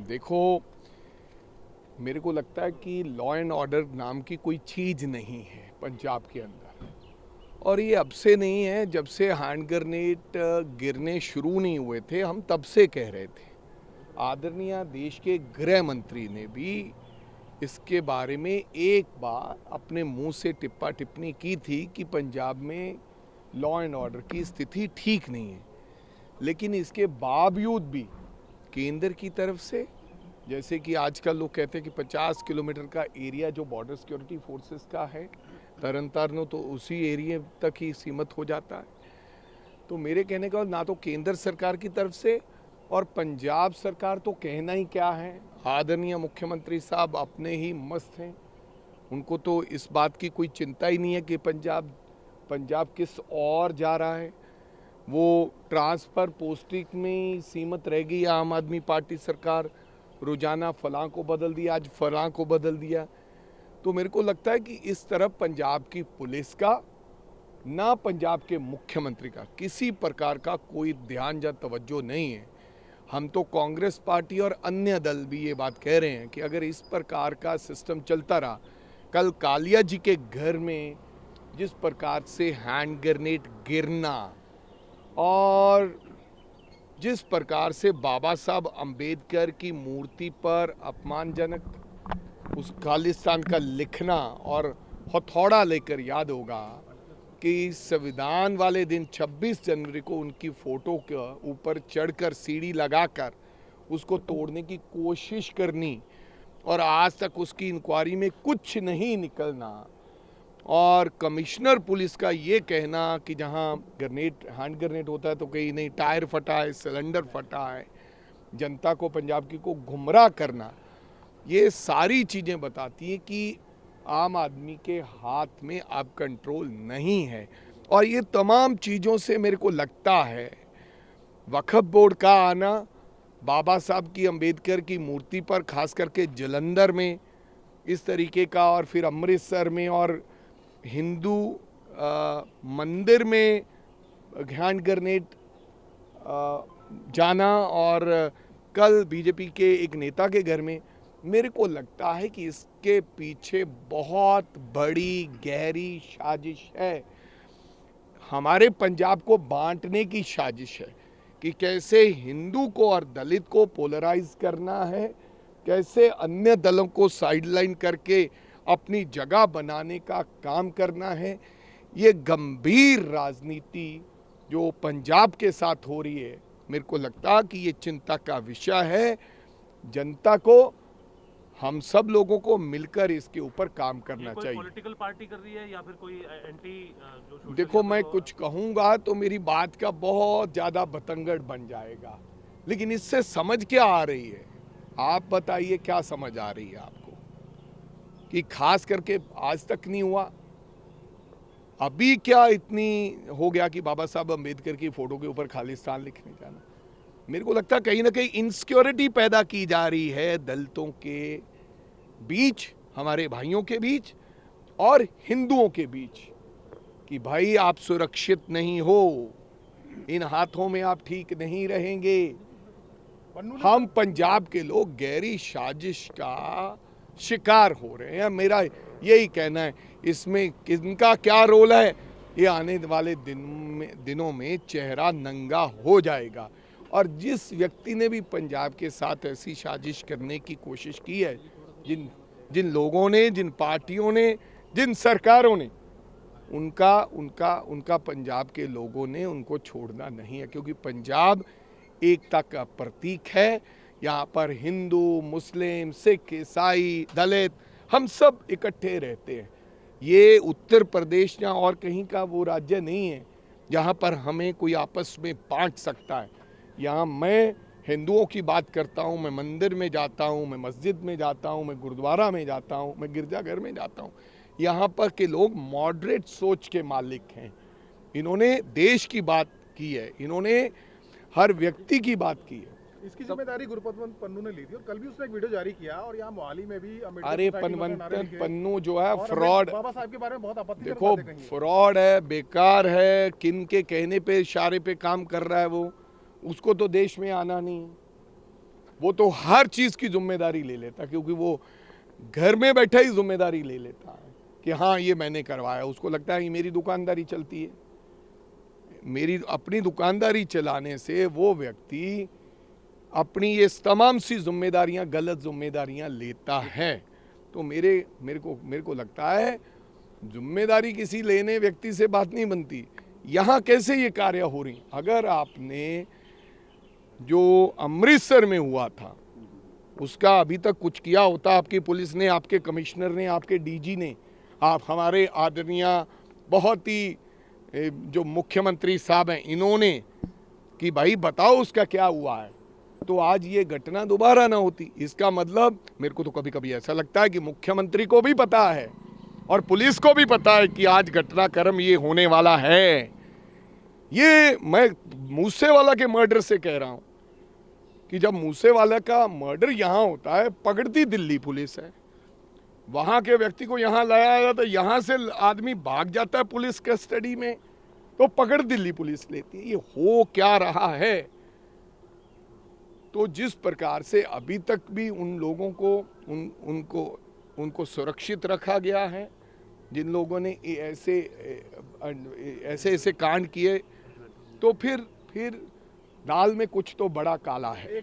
देखो, मेरे को लगता है कि लॉ एंड ऑर्डर नाम की कोई चीज़ नहीं है पंजाब के अंदर। और ये अब से नहीं है, जब से हैंड ग्रेनेड गिरने शुरू नहीं हुए थे हम तब से कह रहे थे। आदरणीय देश के गृह मंत्री ने भी इसके बारे में एक बार अपने मुंह से टिप्पा टिप्पणी की थी कि पंजाब में लॉ एंड ऑर्डर की स्थिति ठीक नहीं है। लेकिन इसके बावजूद भी केंद्र की तरफ से, जैसे कि आजकल लोग कहते हैं कि 50 किलोमीटर का एरिया जो बॉर्डर सिक्योरिटी फोर्सेस का है, तरन तारण तो उसी एरिया तक ही सीमित हो जाता है। तो मेरे कहने का ना तो केंद्र सरकार की तरफ से और पंजाब सरकार तो कहना ही क्या है। आदरणीय मुख्यमंत्री साहब अपने ही मस्त हैं, उनको तो इस बात की कोई चिंता ही नहीं है कि पंजाब किस और जा रहा है। वो ट्रांसफ़र पोस्टिंग में सीमित रह गई। आम आदमी पार्टी सरकार रोजाना फलां को बदल दिया, आज फलां को बदल दिया। तो मेरे को लगता है कि इस तरफ पंजाब की पुलिस का, ना पंजाब के मुख्यमंत्री का किसी प्रकार का कोई ध्यान या तवज्जो नहीं है। हम तो कांग्रेस पार्टी और अन्य दल भी ये बात कह रहे हैं कि अगर इस प्रकार का सिस्टम चलता रहा, कल कालिया जी के घर में जिस प्रकार से हैंड ग्रेनेड गिरना और जिस प्रकार से बाबा साहब अंबेडकर की मूर्ति पर अपमानजनक उस खालिस्तान का लिखना, और हथौड़ा लेकर याद होगा कि संविधान वाले दिन 26 जनवरी को उनकी फोटो के ऊपर चढ़कर सीढ़ी लगाकर उसको तोड़ने की कोशिश करनी और आज तक उसकी इंक्वायरी में कुछ नहीं निकलना, और कमिश्नर पुलिस का ये कहना कि जहाँ हैंड ग्रेनेड होता है तो कहीं नहीं, टायर फटा है, सिलेंडर फटा है, जनता को, पंजाब की को गुमराह करना, ये सारी चीज़ें बताती हैं कि आम आदमी के हाथ में अब कंट्रोल नहीं है। और ये तमाम चीज़ों से मेरे को लगता है वक्फ बोर्ड का आना, बाबा साहब की अंबेडकर की मूर्ति पर खास करके जलंधर में इस तरीके का, और फिर अमृतसर में और हिंदू मंदिर में हैंड ग्रेनेड जाना, और कल बीजेपी के एक नेता के घर में, मेरे को लगता है कि इसके पीछे बहुत बड़ी गहरी साजिश है। हमारे पंजाब को बांटने की साजिश है कि कैसे हिंदू को और दलित को पोलराइज करना है, कैसे अन्य दलों को साइडलाइन करके अपनी जगह बनाने का काम करना है। ये गंभीर राजनीति जो पंजाब के साथ हो रही है, मेरे को लगता कि ये चिंता का विषय है। जनता को, हम सब लोगों को मिलकर इसके ऊपर काम करना चाहिए। पॉलिटिकल पार्टी कर रही है या फिर कोई एंटी जो देखो, मैं कुछ कहूंगा तो मेरी बात का बहुत ज़्यादा बतंगड़ बन जाएगा, लेकिन इससे समझ क्या आ रही है? आप बताइए क्या समझ आ रही है आपको? कि खास करके आज तक नहीं हुआ, अभी क्या इतनी हो गया कि बाबा साहब अंबेडकर की फोटो के ऊपर खालिस्तान लिखने जाना? मेरे को लगता है कहीं ना कहीं इनसिक्योरिटी पैदा की जा रही है दलितों के बीच, हमारे भाइयों के बीच और हिंदुओं के बीच, कि भाई आप सुरक्षित नहीं हो, इन हाथों में आप ठीक नहीं रहेंगे। हम पंजाब के लोग गहरी साजिश का शिकार हो रहे हैं, मेरा यही कहना है। इसमें किनका क्या रोल है, ये आने वाले दिनों में चेहरा नंगा हो जाएगा। और जिस व्यक्ति ने भी पंजाब के साथ ऐसी साजिश करने की कोशिश की है, जिन लोगों ने, जिन पार्टियों ने, जिन सरकारों ने, उनका पंजाब के लोगों ने उनको छोड़ना नहीं है, क्योंकि पंजाब एकता का प्रतीक है। यहाँ पर हिंदू, मुस्लिम, सिख, ईसाई, दलित, हम सब इकट्ठे रहते हैं। ये उत्तर प्रदेश या और कहीं का वो राज्य नहीं है जहाँ पर हमें कोई आपस में बांट सकता है। यहाँ मैं हिंदुओं की बात करता हूँ, मैं मंदिर में जाता हूँ, मैं मस्जिद में जाता हूँ, मैं गुरुद्वारा में जाता हूँ, मैं गिरजाघर में जाता हूँ। यहाँ पर के लोग मॉडरेट सोच के मालिक हैं। इन्होंने देश की बात की है, इन्होंने हर व्यक्ति की बात की है। इसकी जिम्मेदारी गुरपतवंत पन्नू ने ली थी और कल भी उसने एक वीडियो जारी किया और यहाँ मोहाली में भी अरे पन्नू जो है फ्रॉड, बाबा साहब के बारे में बहुत आपत्ति, देखो फ्रॉड है, बेकार है, किन के कहने पे, इशारे पे काम कर रहा है वो, उसको तो देश में आना नहीं। वो तो हर चीज़ की जिम्मेदारी ले लेता, क्योंकि वो घर में बैठा ही जिम्मेदारी ले लेता है कि हाँ ये मैंने करवाया। उसको लगता है कि मेरी दुकानदारी चलती है। मेरी अपनी दुकानदारी चलाने से वो व्यक्ति अपनी ये तमाम सी जिम्मेदारियां, गलत जिम्मेदारियां लेता है। तो मेरे को लगता है जिम्मेदारी किसी लेने व्यक्ति से बात नहीं बनती। यहाँ कैसे ये कार्य हो रही, अगर आपने जो अमृतसर में हुआ था उसका अभी तक कुछ किया होता, आपकी पुलिस ने, आपके कमिश्नर ने, आपके डीजी ने, आप हमारे आदरणीय बहुत ही जो मुख्यमंत्री साहब हैं इन्होंने कि भाई बताओ उसका क्या हुआ है, तो आज ये घटना दोबारा ना होती। इसका मतलब मेरे को तो कभी कभी ऐसा लगता है कि मुख्यमंत्री को भी पता है और पुलिस को भी पता है कि आज घटनाक्रम ये होने वाला है। ये मैं मूसेवाला के मर्डर से कह रहा हूं कि जब मूसेवाला का मर्डर यहां होता है, पकड़ती दिल्ली पुलिस है, वहां के व्यक्ति को यहां लाया जाता है, यहां से आदमी भाग जाता है पुलिस कस्टडी में, तो पकड़ दिल्ली पुलिस लेती है। ये हो क्या रहा है? तो जिस प्रकार से अभी तक भी उन लोगों को उनको सुरक्षित रखा गया है, जिन लोगों ने ऐसे कांड किए, तो फिर दाल में कुछ तो बड़ा काला है।